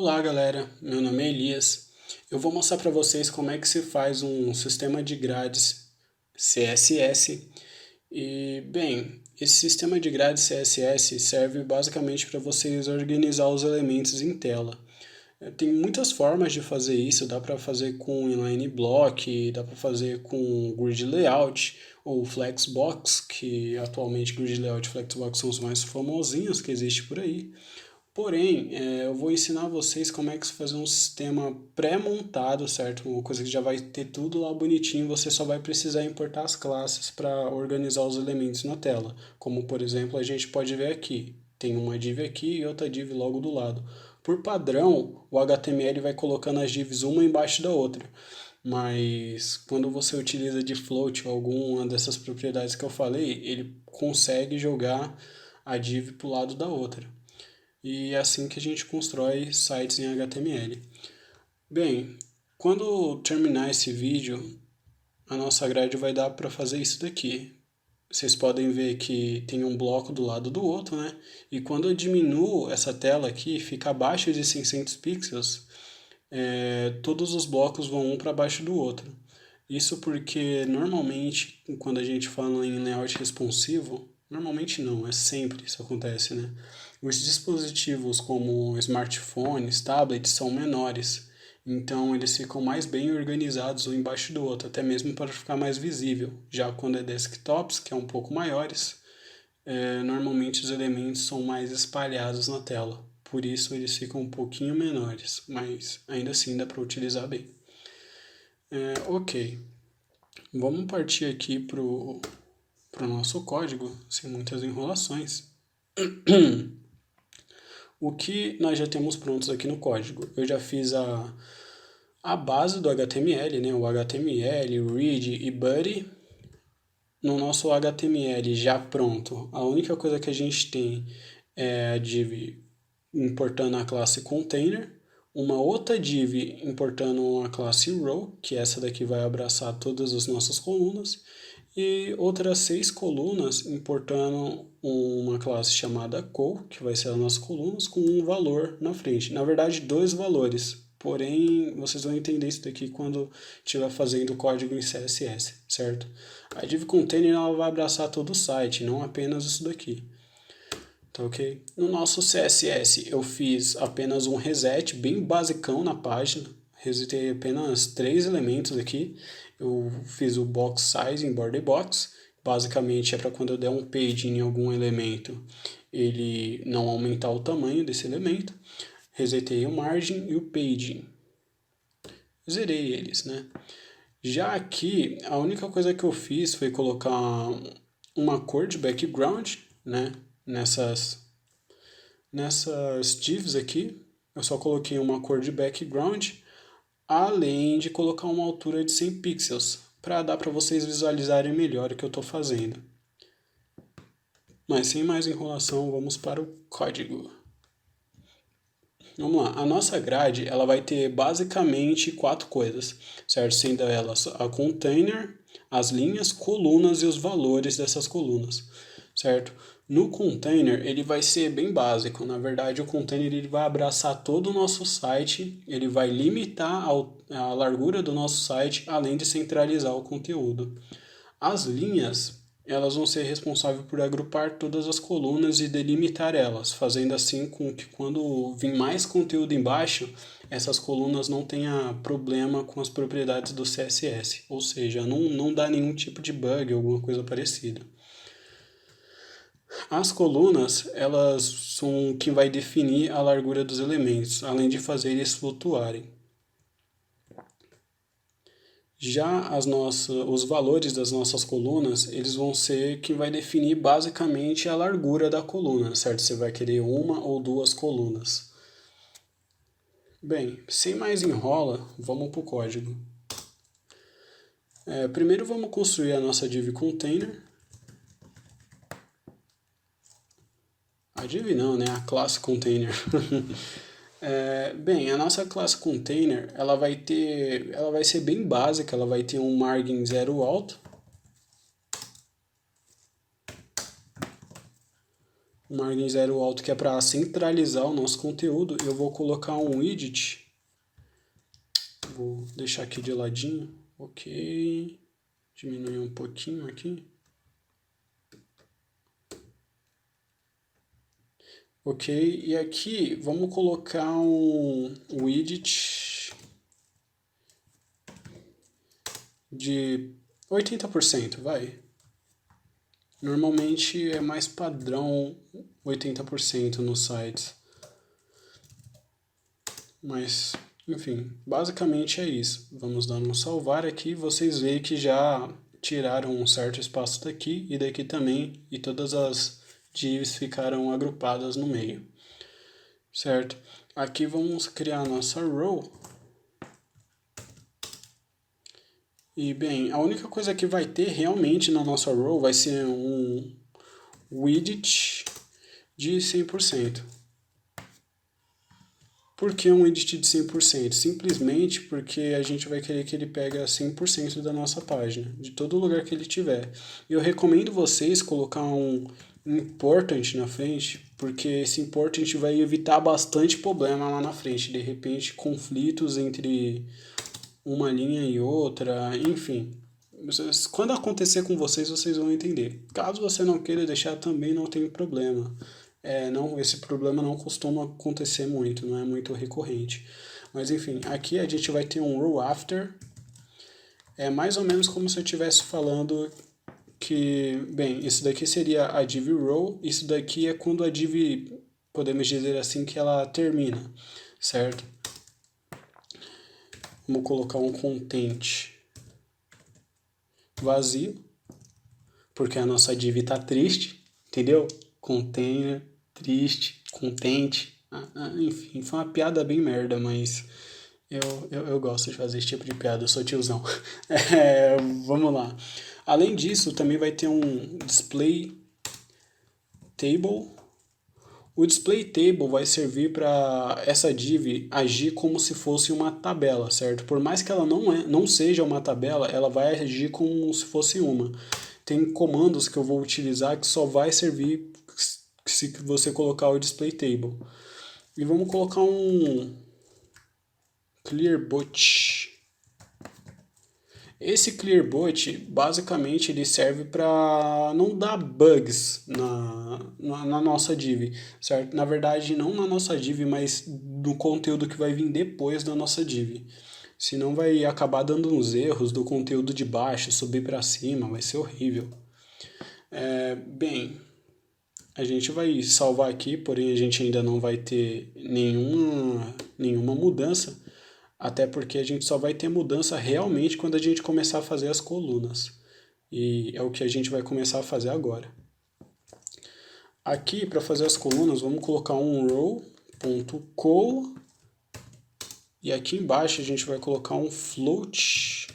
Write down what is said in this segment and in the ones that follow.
Olá galera, meu nome é Elias. Eu vou mostrar para vocês como é que se faz um sistema de grades CSS. E bem, esse sistema de grades CSS serve basicamente para vocês organizar os elementos em tela. Tem muitas formas de fazer isso, dá para fazer com inline block, dá para fazer com grid layout ou flexbox, que atualmente grid layout e flexbox são os mais famosinhos que existem por aí. Porém, eu vou ensinar vocês como é que se fazer um sistema pré-montado, certo? Uma coisa que já vai ter tudo lá bonitinho, você só vai precisar importar as classes para organizar os elementos na tela. Como, por exemplo, a gente pode ver aqui. Tem uma div aqui e outra div logo do lado. Por padrão, o HTML vai colocando as divs uma embaixo da outra. Mas quando você utiliza de float ou alguma dessas propriedades que eu falei, ele consegue jogar a div para o lado da outra. E é assim que a gente constrói sites em HTML. Bem, quando terminar esse vídeo, a nossa grade vai dar para fazer isso daqui. Vocês podem ver que tem um bloco do lado do outro, né? E quando eu diminuo essa tela aqui, fica abaixo de 600 pixels, todos os blocos vão um para baixo do outro. Isso porque normalmente, quando a gente fala em layout responsivo, normalmente não, é sempre isso acontece, né? Os dispositivos como smartphones, tablets são menores, então eles ficam mais bem organizados um embaixo do outro, até mesmo para ficar mais visível. Já quando é desktops, que é um pouco maiores, normalmente os elementos são mais espalhados na tela. Por isso eles ficam um pouquinho menores, mas ainda assim dá para utilizar bem. Ok, vamos partir aqui para o nosso código, sem muitas enrolações. O que nós já temos prontos aqui no código? Eu já fiz a base do HTML, né? O HTML, o read e body. No nosso HTML já pronto, a única coisa que a gente tem é a div importando a classe container, uma outra div importando a classe row, que essa daqui vai abraçar todas as nossas colunas, e outras 6 colunas importando uma classe chamada col, que vai ser as nossas colunas, com um valor na frente. Na verdade, dois valores, porém vocês vão entender isso daqui quando estiver fazendo o código em CSS, certo? A div container ela vai abraçar todo o site, não apenas isso daqui. Tá ok? No nosso CSS eu fiz apenas um reset bem basicão na página. Resetei apenas 3 elementos aqui. Eu fiz o box size em border box. Basicamente é para quando eu der um page em algum elemento, ele não aumentar o tamanho desse elemento. Resetei o margin e o paging. Zerei eles, né? Já aqui, a única coisa que eu fiz foi colocar uma cor de background, né? Nessas divs aqui, eu só coloquei uma cor de background, além de colocar uma altura de 100 pixels, para dar para vocês visualizarem melhor o que eu estou fazendo. Mas sem mais enrolação, vamos para o código. Vamos lá, a nossa grade ela vai ter basicamente 4 coisas, certo? Sendo elas a container, as linhas, colunas e os valores dessas colunas, certo? No container ele vai ser bem básico, na verdade o container ele vai abraçar todo o nosso site, ele vai limitar a largura do nosso site, além de centralizar o conteúdo. As linhas, elas vão ser responsáveis por agrupar todas as colunas e delimitar elas, fazendo assim com que quando vir mais conteúdo embaixo, essas colunas não tenham problema com as propriedades do CSS, ou seja, não dá nenhum tipo de bug ou alguma coisa parecida. As colunas, elas são quem vai definir a largura dos elementos, além de fazer eles flutuarem. Já os valores das nossas colunas, eles vão ser quem vai definir basicamente a largura da coluna, certo? Você vai querer uma ou duas colunas. Bem, sem mais enrola, vamos para o código. Primeiro vamos construir a nossa div container. A div não, né? A classe container. Bem, a nossa classe container, ela vai ser bem básica, ela vai ter um margin 0 alto. margem zero alto, que é para centralizar o nosso conteúdo. Eu vou colocar um widget. Vou deixar aqui de ladinho. Ok. Diminuir um pouquinho aqui. Ok, e aqui vamos colocar um widget de 80%, vai. Normalmente é mais padrão 80% nos sites. Mas, enfim, basicamente é isso. Vamos dar um salvar aqui. Vocês veem que já tiraram um certo espaço daqui e daqui também. E todas as divs ficaram agrupadas no meio. Certo? Aqui vamos criar a nossa row. E, bem, a única coisa que vai ter realmente na nossa row vai ser um widget de 100%. Por que um widget de 100%? Simplesmente porque a gente vai querer que ele pegue 100% da nossa página, de todo lugar que ele tiver. Eu recomendo vocês colocar um important na frente, porque esse important vai evitar bastante problema lá na frente, de repente conflitos entre uma linha e outra, enfim. Quando acontecer com vocês, vocês vão entender. Caso você não queira deixar, também não tem problema. Não, esse problema não costuma acontecer muito, não é muito recorrente. Mas enfim, aqui a gente vai ter um row after. É mais ou menos como se eu estivesse falando que, bem, isso daqui seria a div row, isso daqui é quando a div, podemos dizer assim, que ela termina, certo? Vamos colocar um content vazio, porque a nossa div está triste, entendeu? Container, triste, contente, enfim, foi uma piada bem merda, mas eu gosto de fazer esse tipo de piada, eu sou tiozão. Vamos lá. Além disso, também vai ter um display table. O display table vai servir para essa div agir como se fosse uma tabela, certo? Por mais que ela não seja uma tabela, ela vai agir como se fosse uma. Tem comandos que eu vou utilizar que só vai servir se você colocar o display table. E vamos colocar um clearbot. Esse clearbot, basicamente, ele serve para não dar bugs na nossa div, certo? Na verdade, não na nossa div, mas do conteúdo que vai vir depois da nossa div. Senão vai acabar dando uns erros do conteúdo de baixo, subir para cima, vai ser horrível. Bem, a gente vai salvar aqui, porém a gente ainda não vai ter nenhuma mudança, até porque a gente só vai ter mudança realmente quando a gente começar a fazer as colunas. E é o que a gente vai começar a fazer agora. Aqui, para fazer as colunas, vamos colocar um row.col e aqui embaixo a gente vai colocar um float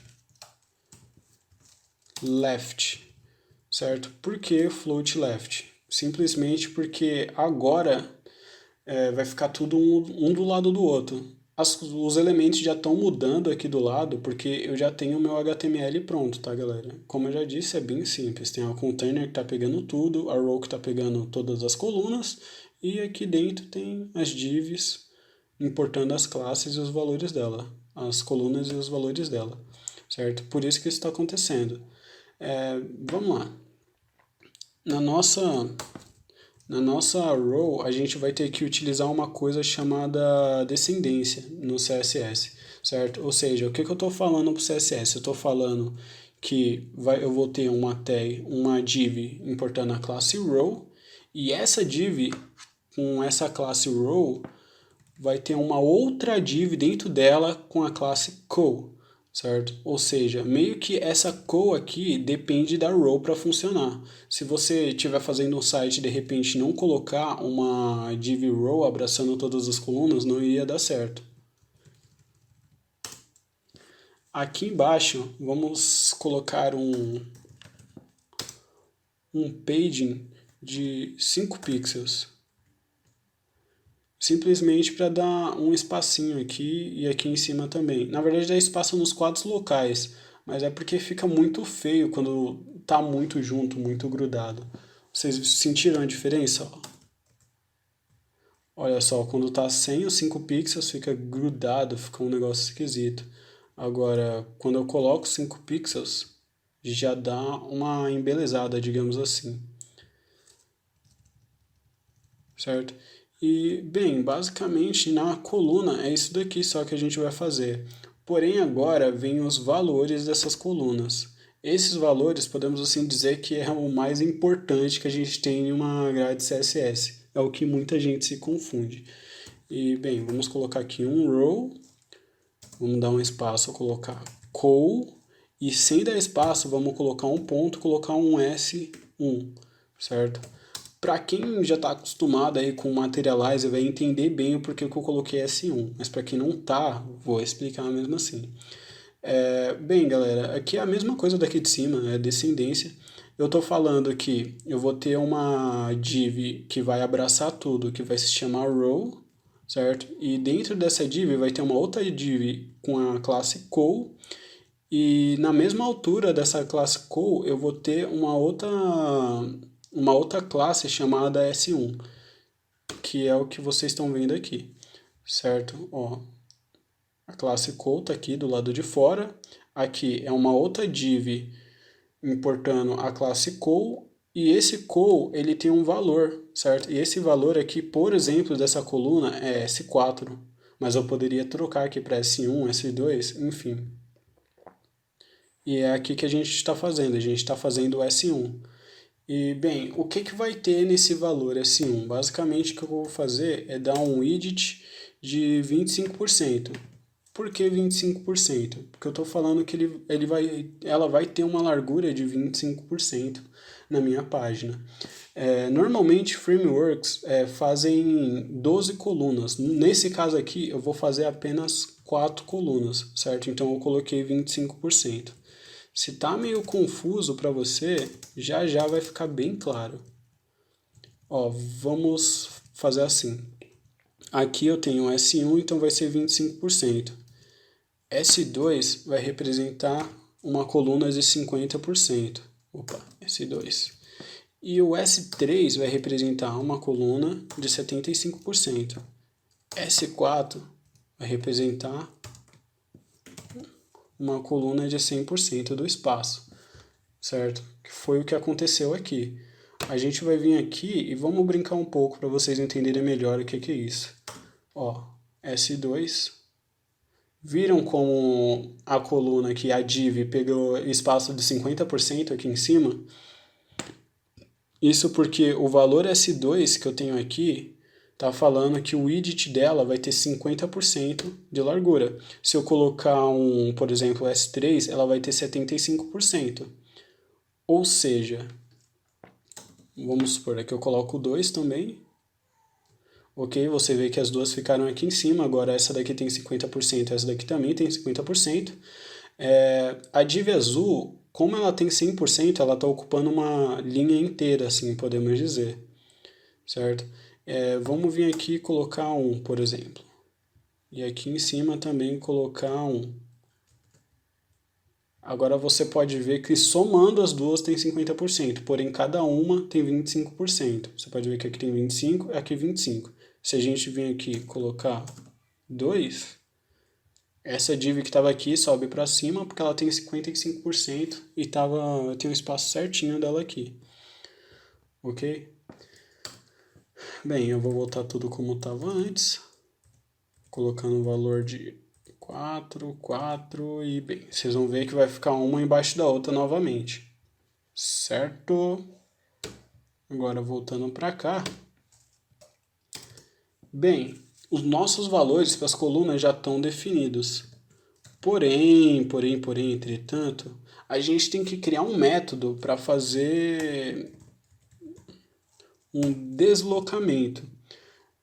left, certo? Por que float left? Simplesmente porque agora vai ficar tudo um do lado do outro. Os elementos já estão mudando aqui do lado porque eu já tenho o meu HTML pronto, tá, galera? Como eu já disse, é bem simples. Tem a container que está pegando tudo, a row que está pegando todas as colunas e aqui dentro tem as divs importando as classes e os valores dela, as colunas e os valores dela, certo? Por isso que isso está acontecendo. Vamos lá. Na nossa row, a gente vai ter que utilizar uma coisa chamada descendência no CSS, certo? Ou seja, o que eu estou falando para o CSS? Eu estou falando que eu vou ter uma div importando a classe row, e essa div com essa classe row vai ter uma outra div dentro dela com a classe co, certo? Ou seja, meio que essa co aqui depende da row para funcionar. Se você estiver fazendo um site e de repente não colocar uma div row abraçando todas as colunas, não iria dar certo. Aqui embaixo, vamos colocar um padding de 5 pixels. Simplesmente para dar um espacinho aqui e aqui em cima também. Na verdade, dá espaço nos quadros locais, mas é porque fica muito feio quando tá muito junto, muito grudado. Vocês sentiram a diferença? Olha só, quando tá sem os 5 pixels fica grudado, fica um negócio esquisito. Agora, quando eu coloco 5 pixels, já dá uma embelezada, digamos assim. Certo? E, bem, basicamente na coluna é isso daqui só que a gente vai fazer. Porém, agora vem os valores dessas colunas. Esses valores, podemos assim dizer que é o mais importante que a gente tem em uma grade CSS. É o que muita gente se confunde. E, bem, vamos colocar aqui um row, vamos dar um espaço, colocar col, e sem dar espaço, vamos colocar um ponto, colocar um S1, certo? Para quem já está acostumado aí com o Materializer, vai entender bem o porquê que eu coloquei S1, mas para quem não tá, vou explicar mesmo assim. Bem, galera, aqui é a mesma coisa daqui de cima, é descendência. Eu estou falando que eu vou ter uma div que vai abraçar tudo, que vai se chamar row, certo? E dentro dessa div vai ter uma outra div com a classe col, e na mesma altura dessa classe col eu vou ter uma outra classe chamada S1, que é o que vocês estão vendo aqui, certo? Ó, a classe col está aqui do lado de fora, aqui é uma outra div importando a classe col, e esse col ele tem um valor, certo? E esse valor aqui, por exemplo, dessa coluna é S4, mas eu poderia trocar aqui para S1, S2, enfim. E é aqui que a gente está fazendo, a gente está fazendo o S1. E, bem, o que, que vai ter nesse valor S1? Basicamente, o que eu vou fazer é dar um widget de 25%. Por que 25%? Porque eu estou falando que ela vai ter uma largura de 25% na minha página. Normalmente, frameworks fazem 12 colunas. Nesse caso aqui, eu vou fazer apenas 4 colunas, certo? Então, eu coloquei 25%. Se tá meio confuso para você, já já vai ficar bem claro. Ó, vamos fazer assim. Aqui eu tenho S1, então vai ser 25%. S2 vai representar uma coluna de 50%. Opa, S2. E o S3 vai representar uma coluna de 75%. S4 vai representar uma coluna de 100% do espaço, certo? Que foi o que aconteceu aqui. A gente vai vir aqui e vamos brincar um pouco para vocês entenderem melhor o que é isso. Ó, S2. Viram como a coluna aqui, a div, pegou espaço de 50% aqui em cima? Isso porque o valor S2 que eu tenho aqui está falando que o widget dela vai ter 50% de largura. Se eu colocar por exemplo, S3, ela vai ter 75%. Ou seja, vamos supor aqui eu coloco 2 também. Ok, você vê que as duas ficaram aqui em cima, agora essa daqui tem 50%, essa daqui também tem 50%. A div azul, como ela tem 100%, ela está ocupando uma linha inteira, assim podemos dizer, certo? Vamos vir aqui e colocar 1, por exemplo. E aqui em cima também colocar 1. Agora você pode ver que somando as duas tem 50%, porém cada uma tem 25%. Você pode ver que aqui tem 25 e aqui 25. Se a gente vir aqui e colocar 2, essa div que estava aqui sobe para cima porque ela tem 55% e tem um espaço certinho dela aqui. Ok? Bem, eu vou voltar tudo como estava antes, colocando o valor de 4, 4 e, bem, vocês vão ver que vai ficar uma embaixo da outra novamente. Certo? Agora voltando para cá. Bem, os nossos valores para as colunas já estão definidos. Porém, entretanto, a gente tem que criar um método para fazer um deslocamento.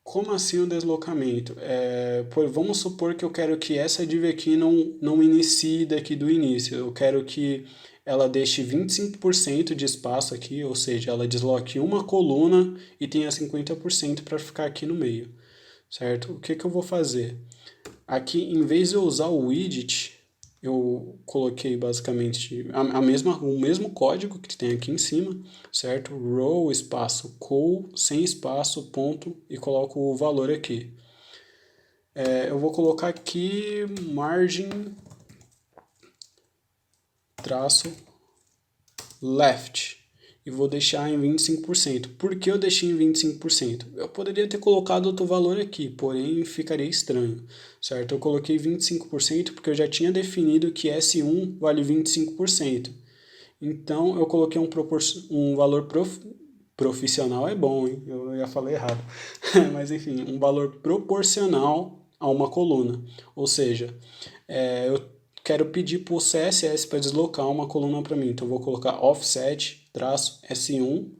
Como assim um deslocamento? Vamos supor que eu quero que essa div aqui não inicie daqui do início. Eu quero que ela deixe 25% de espaço aqui, ou seja, ela desloque uma coluna e tenha 50% para ficar aqui no meio, certo? O que eu vou fazer? Aqui, em vez de eu usar o widget, eu coloquei basicamente o mesmo código que tem aqui em cima, certo? Row, espaço, col, sem espaço, ponto, e coloco o valor aqui. Eu vou colocar aqui margem, traço, left, e vou deixar em 25%. Por que eu deixei em 25%? Eu poderia ter colocado outro valor aqui, porém ficaria estranho, certo? Eu coloquei 25% porque eu já tinha definido que S1 vale 25%. Então eu coloquei um valor profissional, é bom, hein? Eu já falei errado. Mas enfim, um valor proporcional a uma coluna. Ou seja, eu quero pedir para o CSS para deslocar uma coluna para mim. Então eu vou colocar offset traço S1,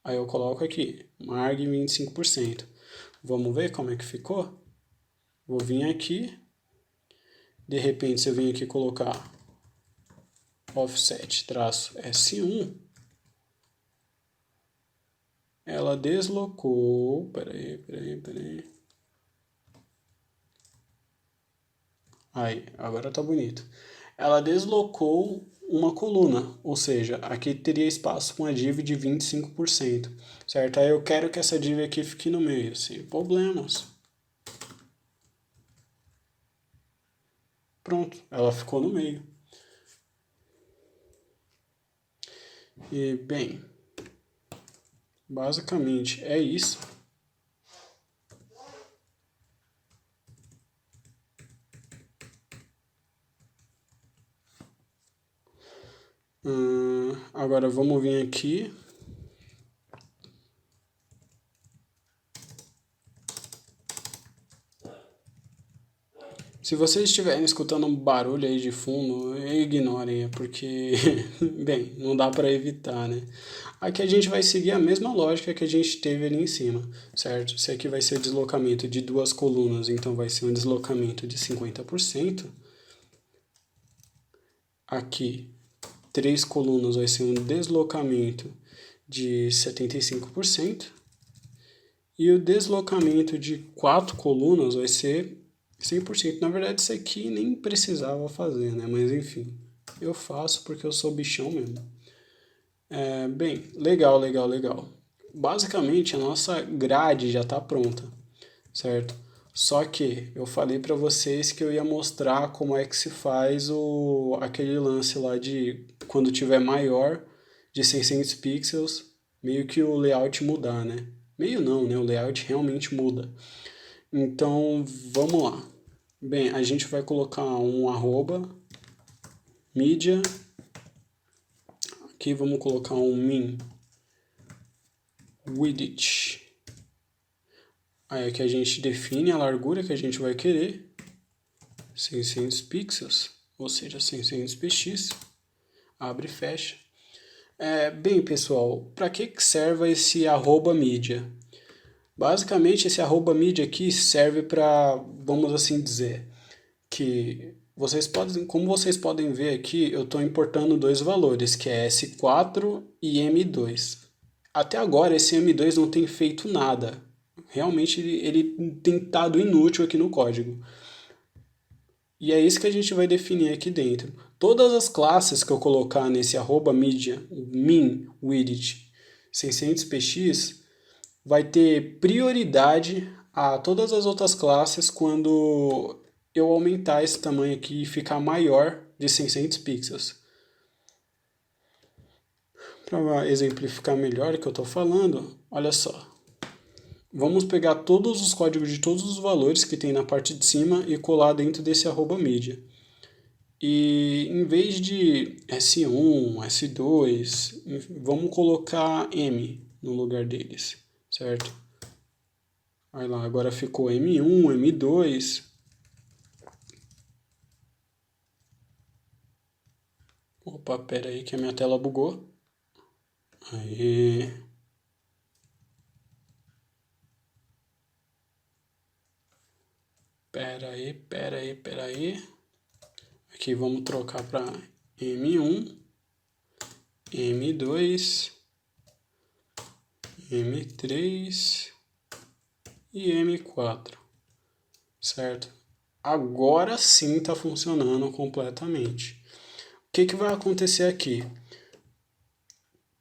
aí eu coloco aqui, margem 25%. Vamos ver como é que ficou? Vou vir aqui, de repente se eu vim aqui colocar offset traço S1, ela deslocou, peraí. Aí, agora tá bonito. Ela deslocou uma coluna, ou seja, aqui teria espaço com a div de 25%, certo? Aí eu quero que essa div aqui fique no meio, sem problemas. Pronto, ela ficou no meio. E, bem, basicamente é isso. Agora vamos vir aqui. Se vocês estiverem escutando um barulho aí de fundo, ignorem, é porque, bem, não dá para evitar, né? Aqui a gente vai seguir a mesma lógica que a gente teve ali em cima, certo? Se aqui vai ser deslocamento de duas colunas, então vai ser um deslocamento de 50%. Aqui, três colunas vai ser um deslocamento de 75%. E o deslocamento de quatro colunas vai ser 100%. Na verdade, isso aqui nem precisava fazer, né? Mas enfim, eu faço porque eu sou bichão mesmo. Bem, legal. Basicamente, a nossa grade já está pronta, certo? Só que eu falei para vocês que eu ia mostrar como é que se faz aquele lance lá de quando tiver maior de 600 pixels, meio que o layout mudar, né? Meio não, né? O layout realmente muda. Então, vamos lá. Bem, a gente vai colocar um arroba, mídia, aqui vamos colocar um min width. Aí aqui a gente define a largura que a gente vai querer, 600 pixels, ou seja, 600 px, abre e fecha. Bem, pessoal, para que serve esse arroba mídia? Basicamente, esse arroba mídia aqui serve para, vamos assim dizer, que como vocês podem ver aqui, eu estou importando dois valores, que é S4 e M2. Até agora, esse M2 não tem feito nada. Realmente, ele tem estado inútil aqui no código. E é isso que a gente vai definir aqui dentro. Todas as classes que eu colocar nesse arroba media, min, width, 600px, vai ter prioridade a todas as outras classes quando eu aumentar esse tamanho aqui e ficar maior de 600 pixels. Para exemplificar melhor o que eu estou falando, olha só. Vamos pegar todos os códigos de todos os valores que tem na parte de cima e colar dentro desse arroba mídia. E em vez de S1, S2, vamos colocar M no lugar deles, certo? Aí lá, agora ficou M1, M2. Opa, pera aí que a minha tela bugou. Aí. Pera aí. Aqui vamos trocar para M1, M2, M3 e M4, certo? agora sim está funcionando completamente. O que vai acontecer aqui?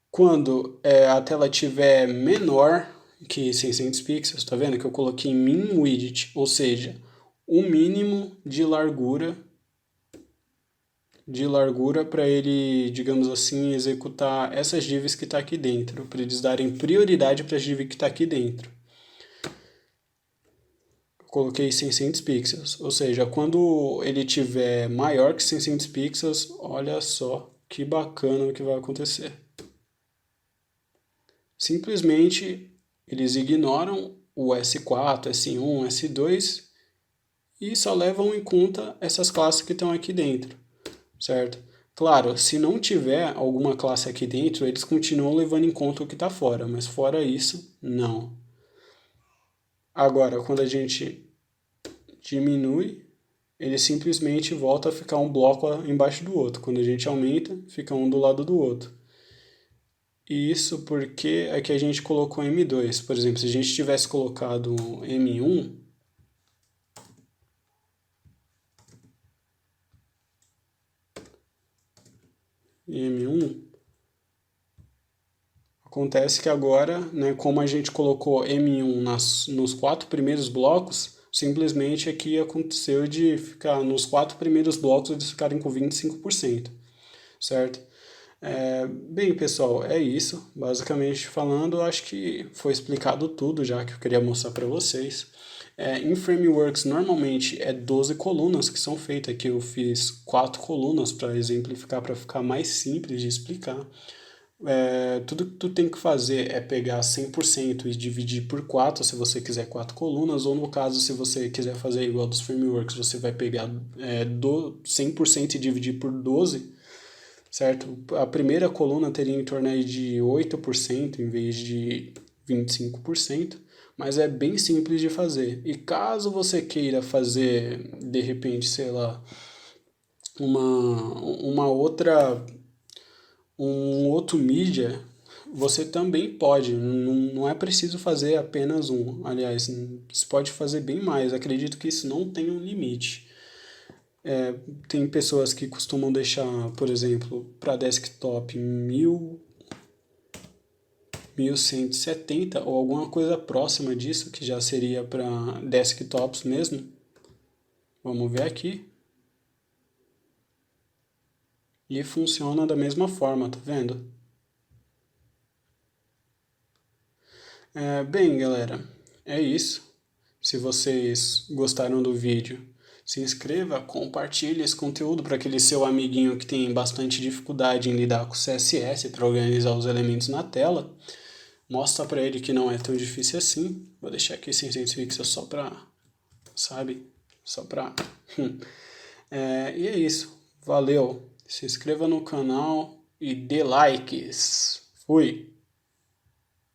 Quando a tela estiver menor que 600 pixels, tá vendo que eu coloquei min width, ou seja, o mínimo de largura para ele, digamos assim, executar essas divs que está aqui dentro, para eles darem prioridade para as divs que está aqui dentro. Eu coloquei 600 pixels, ou seja, quando ele tiver maior que 600 pixels, olha só que bacana o que vai acontecer. Simplesmente eles ignoram o S4, S1, S2 e só levam em conta essas classes que estão aqui dentro, certo? Claro, se não tiver alguma classe aqui dentro, eles continuam levando em conta o que está fora, mas fora isso, não. Agora, quando a gente diminui, ele simplesmente volta a ficar um bloco embaixo do outro. Quando a gente aumenta, fica um do lado do outro. E isso porque é que a gente colocou M2. Por exemplo, se a gente tivesse colocado M1, acontece que agora, né, como a gente colocou M1 nos 4 primeiros blocos, simplesmente aqui aconteceu de ficar nos 4 primeiros blocos eles ficarem com 25%, certo? Bem, pessoal, é isso. Basicamente falando, eu acho que foi explicado tudo já que eu queria mostrar para vocês. Em frameworks, normalmente é 12 colunas que são feitas. Aqui eu fiz 4 colunas para exemplificar, para ficar mais simples de explicar. Tudo que tu tem que fazer é pegar 100% e dividir por 4, se você quiser 4 colunas, ou no caso, se você quiser fazer igual dos frameworks, você vai pegar 100% e dividir por 12, certo? A primeira coluna teria em torno aí de 8% em vez de 25%, mas é bem simples de fazer. E caso você queira fazer, de repente, sei lá, uma outra um outro mídia, você também pode. Não é preciso fazer apenas um. Aliás, você pode fazer bem mais. Acredito que isso não tem um limite. Tem pessoas que costumam deixar, por exemplo, para desktop 1170 ou alguma coisa próxima disso, que já seria para desktops mesmo. Vamos ver aqui. E funciona da mesma forma, tá vendo? Bem, galera, é isso. Se vocês gostaram do vídeo, se inscreva, compartilhe esse conteúdo para aquele seu amiguinho que tem bastante dificuldade em lidar com CSS para organizar os elementos na tela. Mostra para ele que não é tão difícil assim. Vou deixar aqui 600 pixels só para, sabe? Só para... e é isso. Valeu. Se inscreva no canal e dê likes. Fui!